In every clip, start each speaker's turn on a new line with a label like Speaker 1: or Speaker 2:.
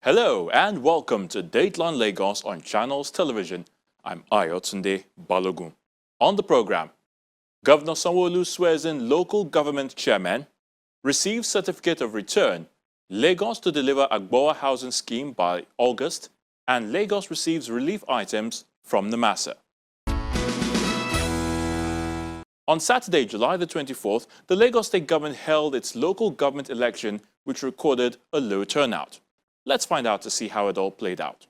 Speaker 1: Hello and welcome to Dateline Lagos on Channels Television. I'm Ayotunde Balogun. On the program, Governor Sanwo-Olu swears in local government chairman, receives certificate of return, Lagos to deliver Agboa housing scheme by August, and Lagos receives relief items from NAMASA. On Saturday, July the 24th, the Lagos State government held its local government election, which recorded a low turnout. Let's find out to see how it all played out.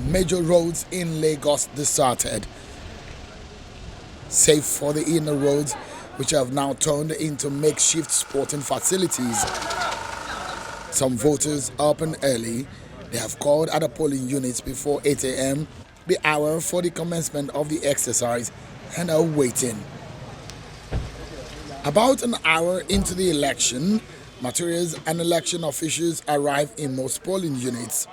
Speaker 2: Major roads in Lagos deserted, save for the inner roads, which have now turned into makeshift sporting facilities. Some voters up and early. They have called at the polling units before 8 a.m., the hour for the commencement of the exercise, and are waiting. About an hour into the election, materials and election officials arrive in most polling units.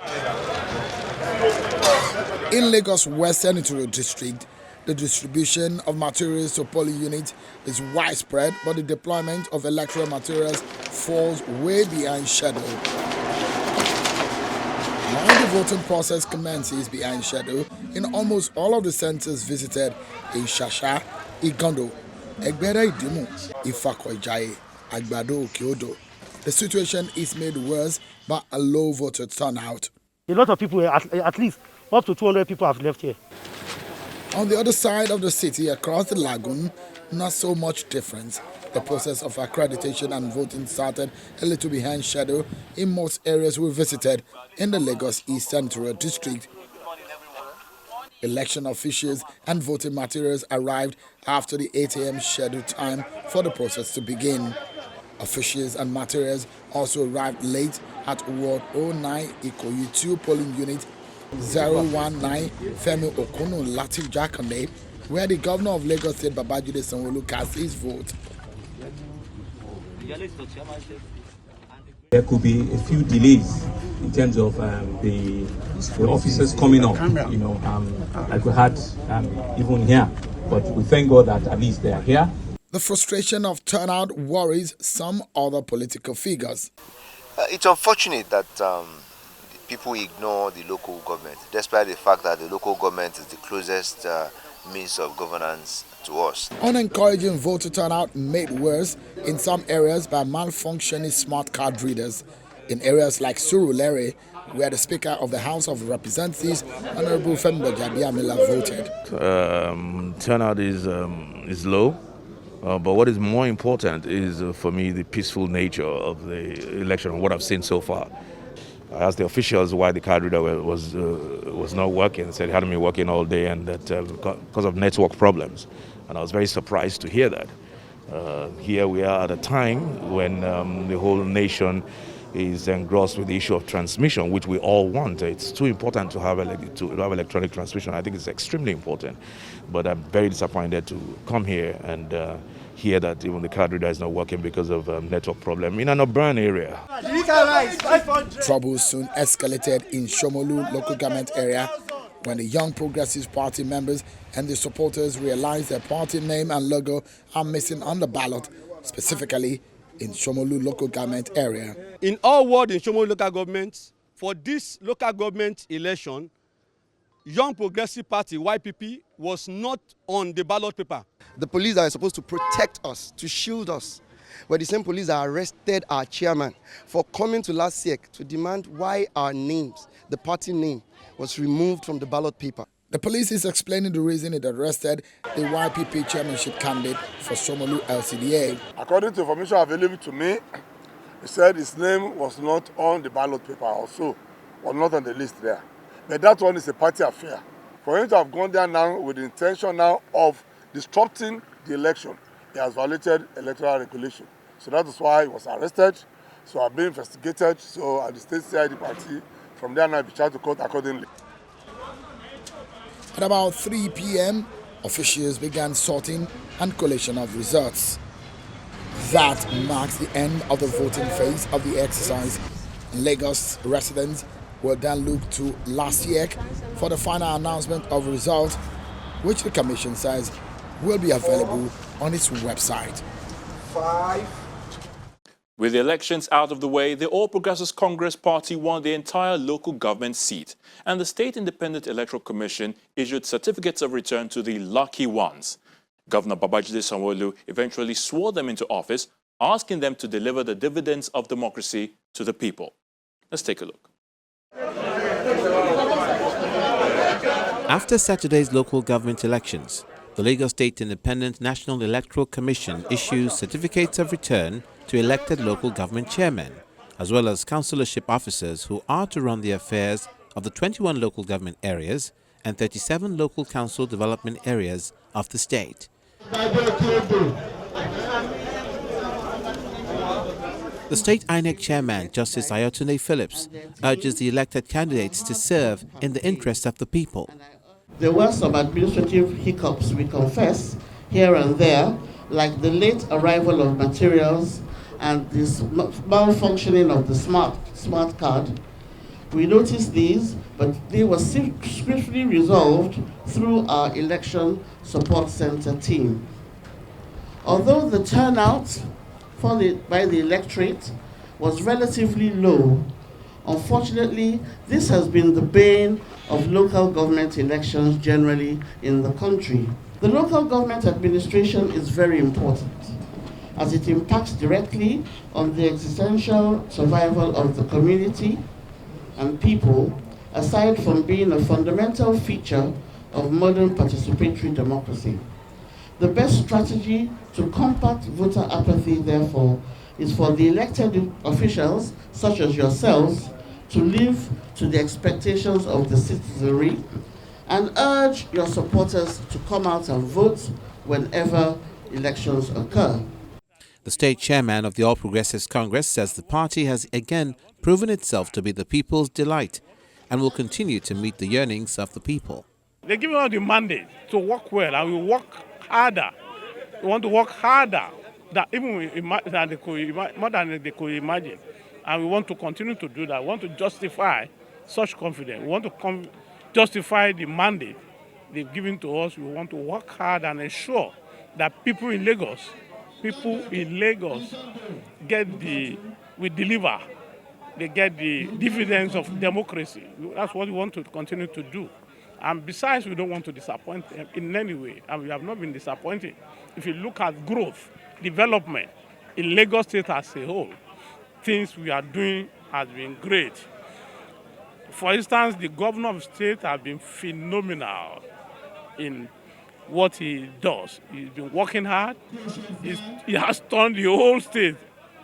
Speaker 2: In Lagos West Senatorial District, the distribution of materials to polling units is widespread, but the deployment of electoral materials falls way behind schedule. While the voting process commences behind schedule, in almost all of the centers visited in Shasha, Igondo, Egbere Idimu, Ifako-Ijaye, Agbado Okiodo, the situation is made worse by a low voter turnout.
Speaker 3: A lot of people, at least up to 200 people have left here.
Speaker 2: On the other side of the city, across the lagoon, not so much difference. The process of accreditation and voting started a little behind schedule in most areas we visited in the Lagos East Senatorial District. Election officials and voting materials arrived after the 8 a.m. scheduled time for the process to begin. Officials and materials also arrived late at Ward 09 Ikoyi 2 polling unit 019 Femi Okono Latif Jakande, where the governor of Lagos State Babajide Sanwo-Olu cast his vote.
Speaker 4: There could be a few delays in terms of the officers coming up, like we had even here. But we thank God that at least they are here.
Speaker 2: The frustration of turnout worries some other political figures.
Speaker 5: It's unfortunate that people ignore the local government, despite the fact that the local government is the closest means of governance to us.
Speaker 2: Unencouraging voter turnout made worse in some areas by malfunctioning smart card readers. In areas like Surulere, where the Speaker of the House of Representatives, Honorable Femi Gbajabiamila, voted.
Speaker 6: Turnout is low. But what is more important is, for me, the peaceful nature of the election and what I've seen so far. I asked the officials why the card reader was not working. They said it hadn't been working all day and that because of network problems. And I was very surprised to hear that. Here we are at a time when the whole nation is engrossed with the issue of transmission, which we all want. It's too important to have electronic transmission. I think it's extremely important. But I'm very disappointed to come here and hear that even the card reader is not working because of network problem in an urban area.
Speaker 2: Trouble soon escalated in Shomolu local government area when the Young Progressive Party members and the supporters realized their party name and logo are missing on the ballot, specifically in Shomolu local government area.
Speaker 7: In all wards in Shomolu local government, for this local government election, Young Progressive Party, YPP, was not on the ballot paper.
Speaker 8: The police are supposed to protect us, to shield us. But the same police that arrested our chairman for coming to last year to demand why our names, the party name, was removed from the ballot paper.
Speaker 2: The police is explaining the reason it arrested the YPP chairmanship candidate for Shomolu LCDA.
Speaker 9: According to information available to me, he said his name was not on the ballot paper also, or not on the list there. But that one is a party affair. For him to have gone there now with the intention now of disrupting the election, he has violated electoral regulation. So that is why he was arrested. So I've been investigated. So at the state CID party, from there now I'll be charged to court accordingly.
Speaker 2: At about 3 p.m., officials began sorting and collation of results. That marks the end of the voting phase of the exercise. Lagos residents will then look to last year for the final announcement of results, which the Commission says will be available on its website.
Speaker 1: With the elections out of the way, the All Progressives Congress Party won the entire local government seat, and the State Independent Electoral Commission issued certificates of return to the lucky ones. Governor Babajide Sanwo-Olu eventually swore them into office, asking them to deliver the dividends of democracy to the people. Let's take a look.
Speaker 10: After Saturday's local government elections, the Lagos State Independent National Electoral Commission issues certificates of return to elected local government chairmen, as well as councillorship officers who are to run the affairs of the 21 local government areas and 37 local council development areas of the state. The State INEC Chairman, Justice Ayotunde Phillips, urges the elected candidates to serve in the interest of the people.
Speaker 11: There were some administrative hiccups, we confess, here and there, like the late arrival of materials and this malfunctioning of the smart card. We noticed these, but they were swiftly resolved through our election support center team. Although the turnout by the electorate was relatively low, unfortunately, this has been the bane of local government elections generally in the country. The local government administration is very important, as it impacts directly on the existential survival of the community and people, aside from being a fundamental feature of modern participatory democracy. The best strategy to combat voter apathy, therefore, is for the elected officials, such as yourselves, to live to the expectations of the citizenry and urge your supporters to come out and vote whenever elections occur.
Speaker 10: The state chairman of the All Progressives Congress says the party has again proven itself to be the people's delight and will continue to meet the yearnings of the people.
Speaker 12: They're giving us the mandate to work well, and we work harder. We want to work harder than more than they could imagine. And we want to continue to do that. We want to justify such confidence. We want to justify the mandate they've given to us. We want to work hard and ensure that people in Lagos we deliver. They get the dividends of democracy. That's what we want to continue to do. And besides, we don't want to disappoint them in any way. And we have not been disappointed. If you look at growth, development in Lagos State as a whole, things we are doing has been great. For instance, the governor of the state has been phenomenal in what he does. He's been working hard. He has turned the whole state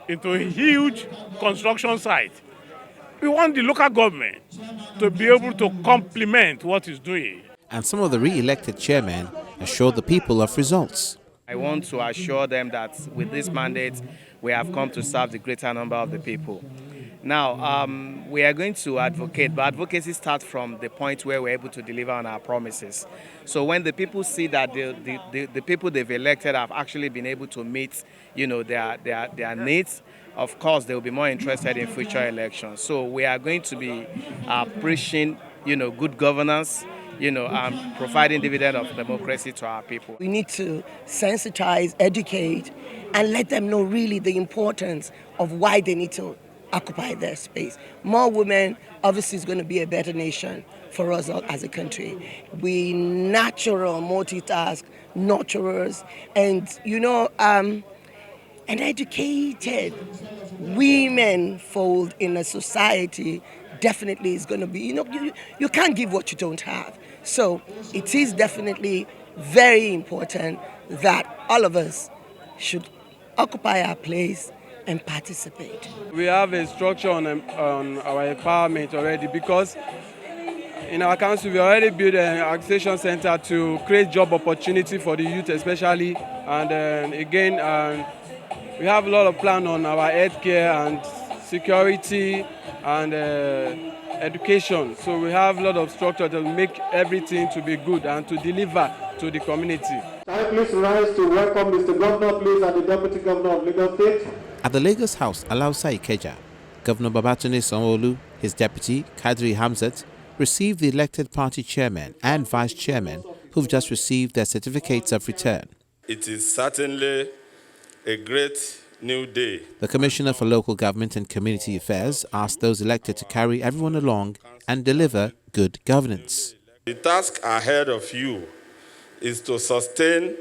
Speaker 12: into a huge construction site. We want the local government to be able to complement what he's doing.
Speaker 10: And some of the re-elected chairmen assured the people of results.
Speaker 13: I want to assure them that with this mandate, we have come to serve the greater number of the people. Now, we are going to advocate, but advocacy starts from the point where we're able to deliver on our promises. So when the people see that the people they've elected have actually been able to meet, their needs, of course, they will be more interested in future elections. So we are going to be preaching, good governance, providing dividend of democracy to our people.
Speaker 14: We need to sensitize, educate, and let them know really the importance of why they need to occupy their space. More women, obviously, is going to be a better nation for us as a country. We natural multitask, nurturers, and an educated women fold in a society definitely is going to be, you can't give what you don't have. So it is definitely very important that all of us should occupy our place and participate.
Speaker 15: We have a structure on our empowerment already, because in our council we already built an accession center to create job opportunity for the youth especially, and we have a lot of plan on our healthcare and security and education. So we have a lot of structure to make everything to be good and to deliver to the community.
Speaker 16: Can I please rise to welcome Mr. Governor, please, and the Deputy Governor of Lagos State.
Speaker 10: At the Lagos House, Alausa Ikeja, Governor Babatunde Sanwo-Olu, his deputy, Kadri Hamzat, received the elected party chairman and vice chairman who've just received their certificates of return.
Speaker 17: It is certainly a great new day.
Speaker 10: The Commissioner for Local Government and Community Affairs asked those elected to carry everyone along and deliver good governance.
Speaker 17: The task ahead of you is to sustain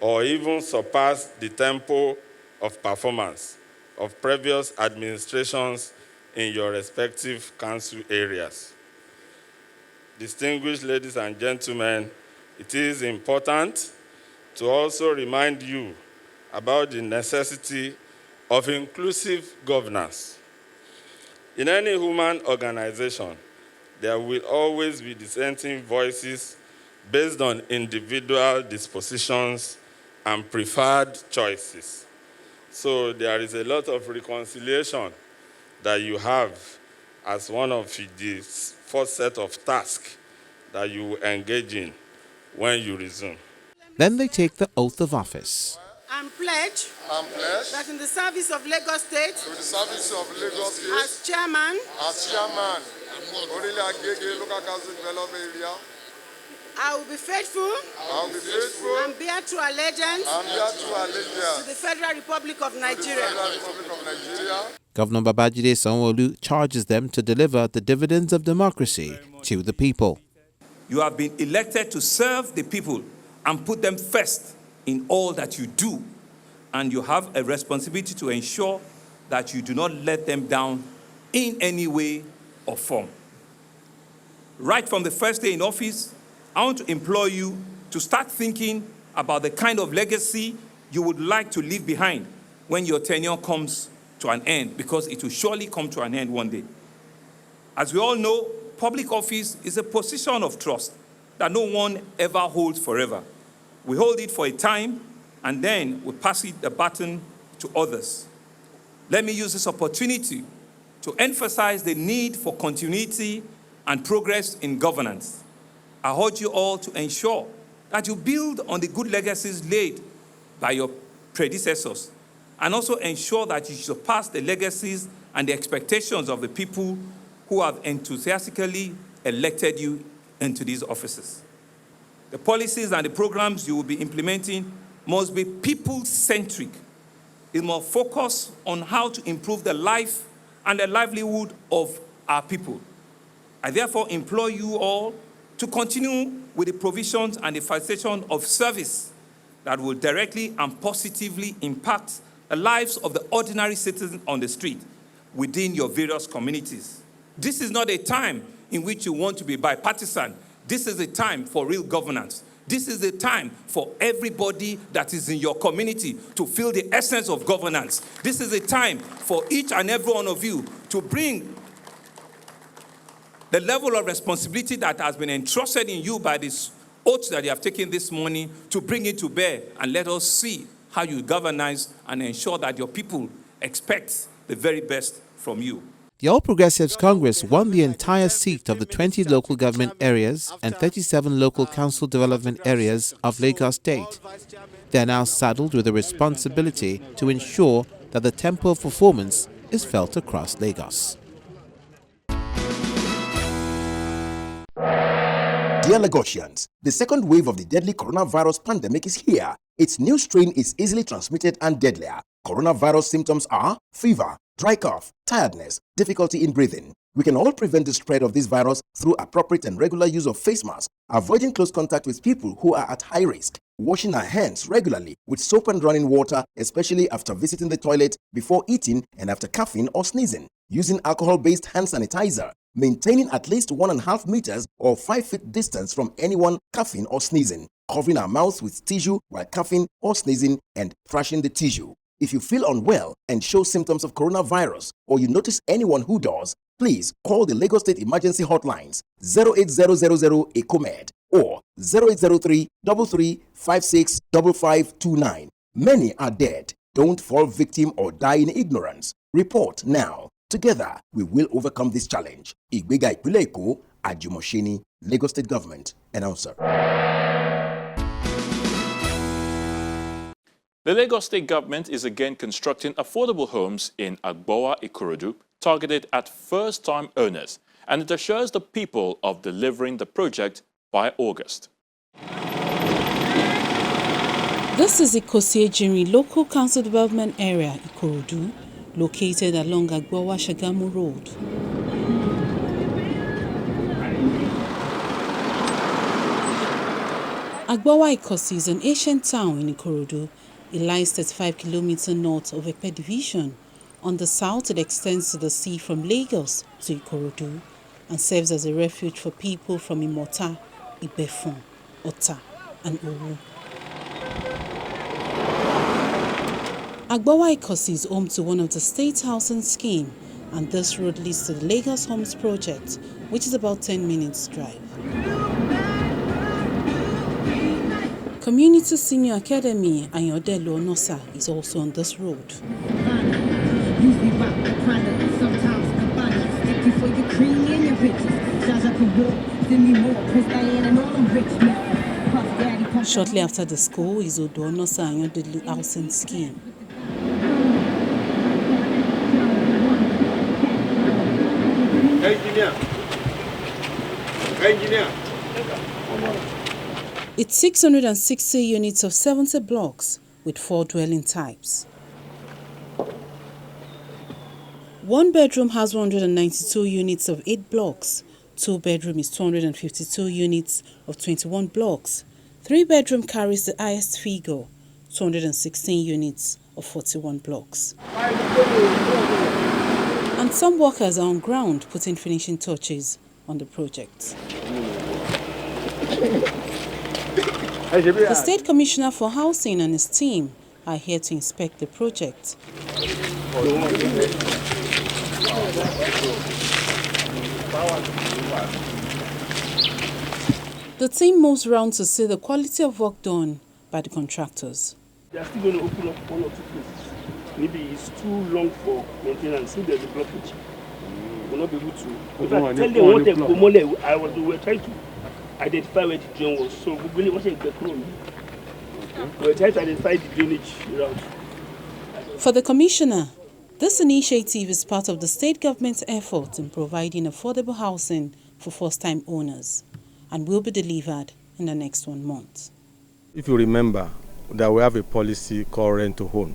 Speaker 17: or even surpass the tempo of performance of previous administrations in your respective council areas. Distinguished ladies and gentlemen, it is important to also remind you about the necessity of inclusive governance. In any human organization, there will always be dissenting voices based on individual dispositions and preferred choices. So there is a lot of reconciliation that you have as one of the first set of tasks that you will engage in when you resume.
Speaker 10: Then they take the oath of office.
Speaker 18: And pledge that in the service of Lagos State, as chairman,
Speaker 9: local council development area,
Speaker 18: I will be faithful, and bear true allegiance, to the Federal Republic of Nigeria.
Speaker 10: Governor Babajide Sanwo-Olu charges them to deliver the dividends of democracy to the people.
Speaker 19: You have been elected to serve the people and put them first in all that you do. And you have a responsibility to ensure that you do not let them down in any way or form. Right from the first day in office, I want to implore you to start thinking about the kind of legacy you would like to leave behind when your tenure comes to an end, because it will surely come to an end one day. As we all know, public office is a position of trust that no one ever holds forever. We hold it for a time, and then we pass the baton to others. Let me use this opportunity to emphasize the need for continuity and progress in governance. I urge you all to ensure that you build on the good legacies laid by your predecessors, and also ensure that you surpass the legacies and the expectations of the people who have enthusiastically elected you into these offices. The policies and the programs you will be implementing must be people-centric. It must focus on how to improve the life and the livelihood of our people. I therefore implore you all to continue with the provisions and the facilitation of service that will directly and positively impact the lives of the ordinary citizens on the street within your various communities. This is not a time in which you want to be bipartisan. This is a time for real governance. This is a time for everybody that is in your community to feel the essence of governance. This is a time for each and every one of you to bring the level of responsibility that has been entrusted in you by this oath that you have taken this morning, to bring it to bear, and let us see how you governize and ensure that your people expect the very best from you.
Speaker 10: The All Progressives Congress won the entire seat of the 20 local government areas and 37 local council development areas of Lagos State. They are now saddled with the responsibility to ensure that the tempo of performance is felt across Lagos.
Speaker 20: Dear Lagosians, the second wave of the deadly coronavirus pandemic is here. Its new strain is easily transmitted and deadlier. Coronavirus symptoms are fever, dry cough, tiredness, difficulty in breathing. We can all prevent the spread of this virus through appropriate and regular use of face masks, avoiding close contact with people who are at high risk, washing our hands regularly with soap and running water, especially after visiting the toilet, before eating, and after coughing or sneezing, using alcohol-based hand sanitizer, maintaining at least 1.5 meters or 5 feet distance from anyone coughing or sneezing, covering our mouths with tissue while coughing or sneezing, and brushing the tissue. If you feel unwell and show symptoms of coronavirus, or you notice anyone who does, please call the Lagos State Emergency Hotlines 08000 ECOMED or 0803 3356 5529. Many are dead. Don't fall victim or die in ignorance. Report now. Together, we will overcome this challenge. Igbega Ipinle Eko, Ajumosheni, Lagos State Government. Announcer.
Speaker 1: The Lagos State Government is again constructing affordable homes in Agbowa, Ikorodu, targeted at first-time owners, and it assures the people of delivering the project by August.
Speaker 21: This is Ikosiejiri Local Council Development Area, Ikorodu, located along Agbowa-Shagamu Road. Agbowa Ikosi is an ancient town in Ikorodu. It lies 35 kilometers north of Epe Division. On the south, it extends to the sea from Lagos to Ikorodu and serves as a refuge for people from Imota, Ibefun, Ota, and Owu. Agbowa Ikosi is home to one of the state housing scheme, and this road leads to the Lagos Homes project, which is about 10 minutes drive. Community Senior Academy Ayodelo Onosa is also on this road. Shortly after the school is Odo Onosa Ayodelo housing scheme. Engineer. It's 660 units of 70 blocks with 4 dwelling types. One bedroom has 192 units of 8 blocks. 2 bedroom is 252 units of 21 blocks. 3 bedroom carries the highest figure, 216 units of 41 blocks. And some workers are on ground putting finishing touches on the project. The State Commissioner for Housing and his team are here to inspect the project. The team moves around to see the quality of work done by the contractors.
Speaker 22: They are still going to open up 1 or 2 places. Maybe it's too long for maintenance. If there's a blockage, we'll not be able to. If I tell them what they were trying to identify where the drain was. So we really want to get close. We're trying to identify the drainage route.
Speaker 21: For the Commissioner, this initiative is part of the state government's effort in providing affordable housing for first-time owners and will be delivered in the next 1 month.
Speaker 23: If you remember that we have a policy called rent to own,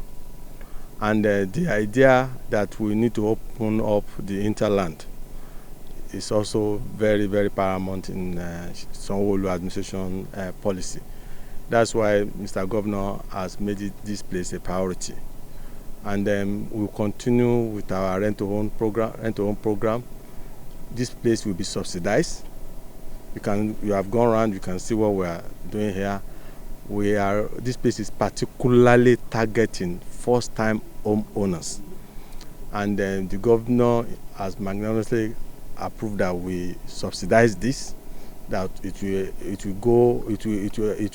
Speaker 23: and the idea that we need to open up the hinterland is also very, very paramount in Sanwo-Olu administration policy. That's why Mr. Governor has made this place a priority. And we'll continue with our rent-to-own program. This place will be subsidized. You have gone around, you can see what we are doing here. This place is particularly targeting first-time homeowners. And the governor has magnanimously approved that we subsidize this, that it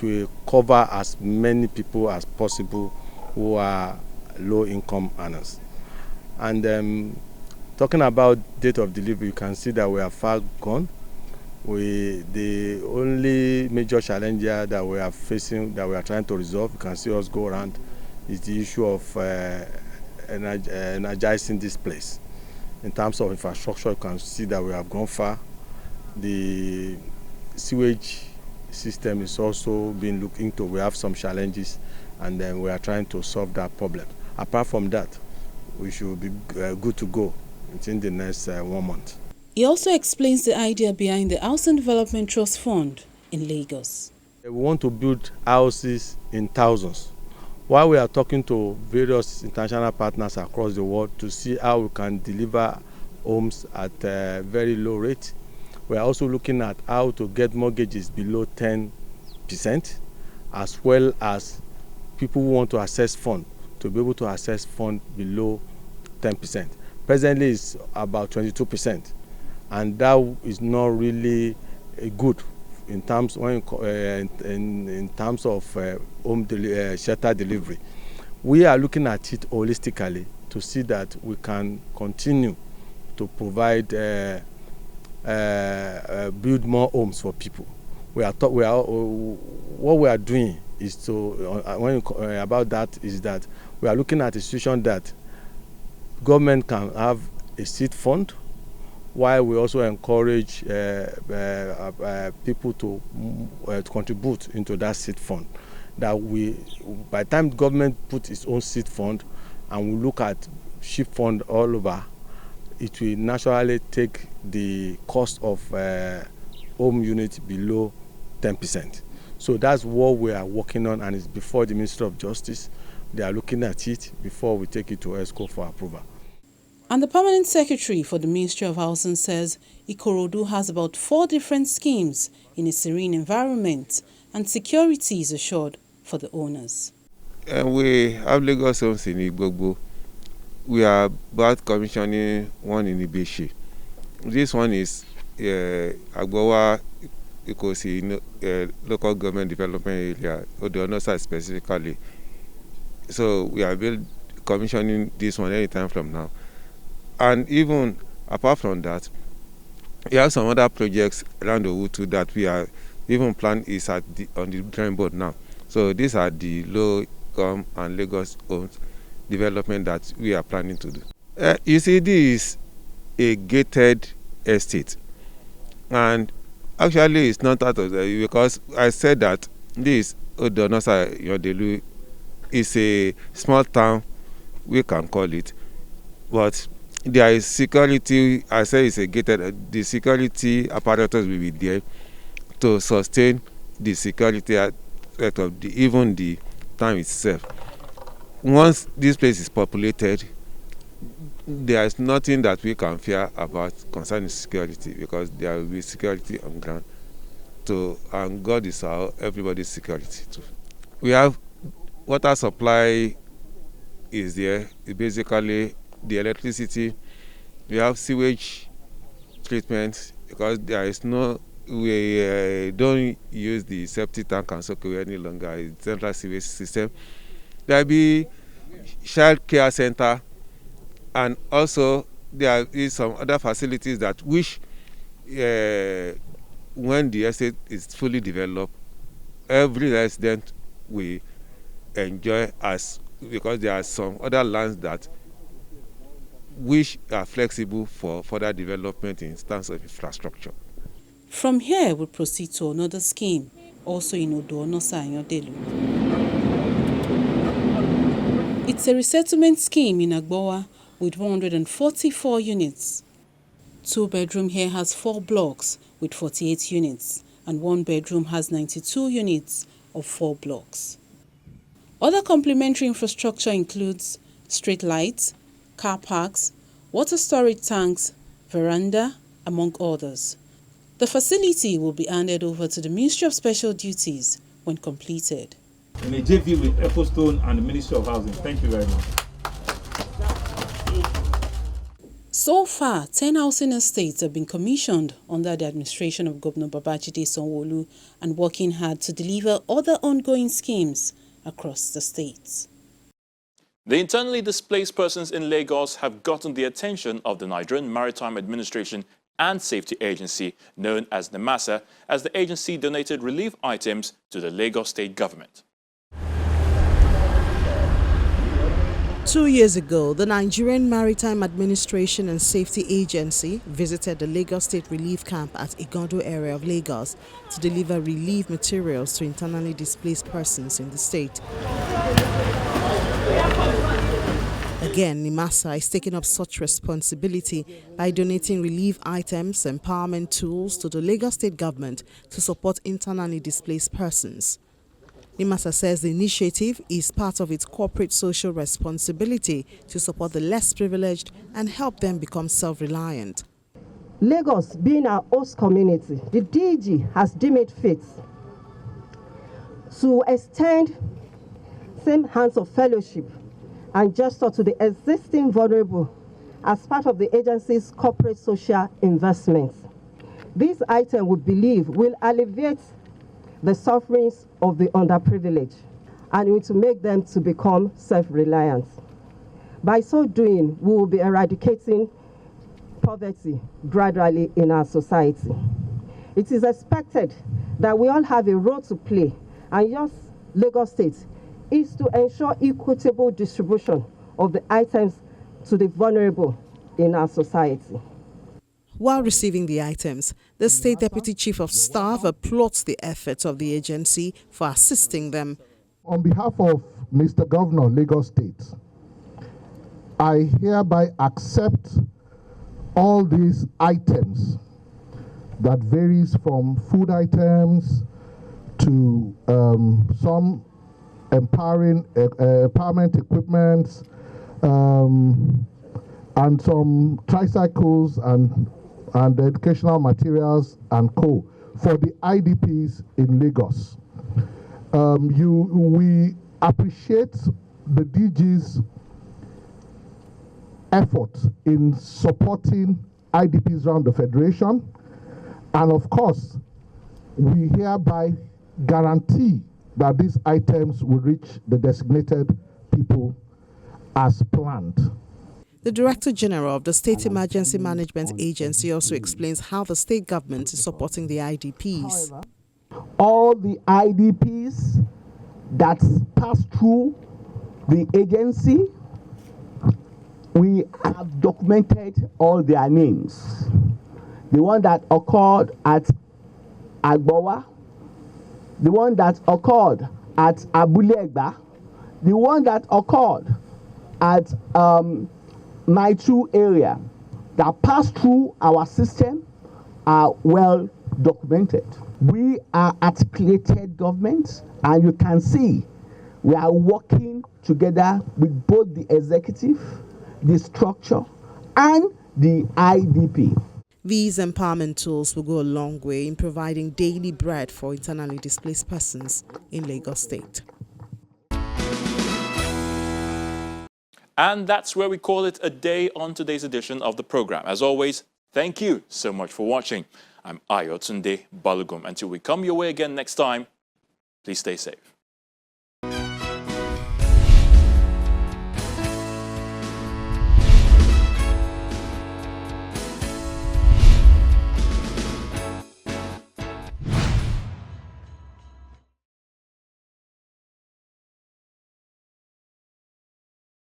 Speaker 23: will cover as many people as possible who are low-income earners. And talking about date of delivery, you can see that we are far gone. The only major challenge here that we are facing, that we are trying to resolve, you can see us go around, is the issue of energizing this place. In terms of infrastructure, you can see that we have gone far. The sewage system is also being looked into. We have some challenges, and then we are trying to solve that problem. Apart from that, we should be good to go within the next 1 month.
Speaker 21: He also explains the idea behind the Housing Development Trust Fund in Lagos.
Speaker 23: We want to build houses in thousands. While we are talking to various international partners across the world to see how we can deliver homes at a very low rate, we are also looking at how to get mortgages below 10%, as well as people who want to access funds to be able to access funds below 10%. Presently, it's about 22%, and that is not really good in terms of home shelter delivery. We are looking at it holistically to see that we can continue to provide build more homes for people. What we are doing is to about that is that we are looking at a situation that government can have a seed fund, while we also encourage people to contribute into that seed fund. that by the time government put its own seed fund and we look at sheep fund all over, it will naturally take the cost of home unit below 10%. So that's what we are working on, and it's before the Ministry of Justice. They are looking at it before we take it to ESCO for approval.
Speaker 21: And the permanent secretary for the Ministry of Housing says Ikorodu has about 4 different schemes in a serene environment, and security is assured for the owners.
Speaker 3: We have Lagos homes in Igbogbo. We are about commissioning one in Ibeshi. This one is Agbowa Ikosi local government development area, Odonosa specifically. So we are commissioning this one anytime from now. And even apart from that, we have some other projects around the world too that we are even plan is on the drawing board now. So these are the low-income and Lagos homes development that we are planning to do. You see, this is a gated estate, and actually it's not out of the, because I said that this Odonosa Yondelu is a small town, we can call it, but there is security. I say it's a gated, the security apparatus will be there to sustain the security aspect of even the town itself. Once this place is populated, there is nothing that we can fear about concerning security, because there will be security on ground. And God is everybody's security too. We have water supply is there. Basically, the electricity. We have sewage treatment, because there is no. We don't use the septic tank and soak away any longer. It's central sewage system. There will be child care center, and also there is some other facilities that when the estate is fully developed, every resident will enjoy, because there are some other lands that which are flexible for further development in terms of infrastructure.
Speaker 21: From here, we'll proceed to another scheme, also in Odonosa Yondelu. It's a resettlement scheme in Agbowa with 144 units. 2-bedroom here has 4 blocks with 48 units, and 1-bedroom has 92 units of 4 blocks. Other complementary infrastructure includes street lights, car parks, water storage tanks, veranda, among others. The facility will be handed over to the Ministry of Special Duties when completed.
Speaker 4: In a JV with Epostone and the Ministry of Housing. Thank you very much.
Speaker 21: So far, 10 housing estates have been commissioned under the administration of Governor Babajide Sanwo-Olu, and working hard to deliver other ongoing schemes across the states.
Speaker 1: The internally displaced persons in Lagos have gotten the attention of the Nigerian Maritime Administration and Safety Agency, known as NIMASA, as the agency donated relief items to the Lagos state government.
Speaker 5: 2 years ago, the Nigerian Maritime Administration and Safety Agency visited the Lagos State Relief Camp at Igondo area of Lagos to deliver relief materials to internally displaced persons in the state. Again, NIMASA is taking up such responsibility by donating relief items and empowerment tools to the Lagos state government to support internally displaced persons. NIMASA says the initiative is part of its corporate social responsibility to support the less privileged and help them become self-reliant.
Speaker 24: Lagos being our host community, the DG has deemed it fit to extend same hands of fellowship and gesture to the existing vulnerable as part of the agency's corporate social investments. This item, we believe, will alleviate the sufferings of the underprivileged and to make them to become self-reliant. By so doing, we will be eradicating poverty gradually in our society. It is expected that we all have a role to play, and yes, Lagos State is to ensure equitable distribution of the items to the vulnerable in our society.
Speaker 5: While receiving the items, the State Deputy Chief of Staff applauds the efforts of the agency for assisting them.
Speaker 2: On behalf of Mr. Governor, Lagos State, I hereby accept all these items that varies from food items to some empowerment equipment, and some tricycles and educational materials and co for the IDPs in Lagos. We appreciate the DG's effort in supporting IDPs around the Federation, and of course, we hereby guarantee that these items will reach the designated people as planned.
Speaker 5: The Director General of the State Emergency Management Agency also explains how the state government is supporting the IDPs.
Speaker 6: All the IDPs that pass through the agency, we have documented all their names. The one that occurred at Agbowa, the one that occurred at Abulegba, the one that occurred at Maitu area, that passed through our system are well documented. We are articulated government, and you can see we are working together with both the executive, the structure, and the IDP.
Speaker 5: These empowerment tools will go a long way in providing daily bread for internally displaced persons in Lagos State.
Speaker 1: And that's where we call it a day on today's edition of the program. As always, thank you so much for watching. I'm Ayotunde Balugum. Until we come your way again next time, please stay safe.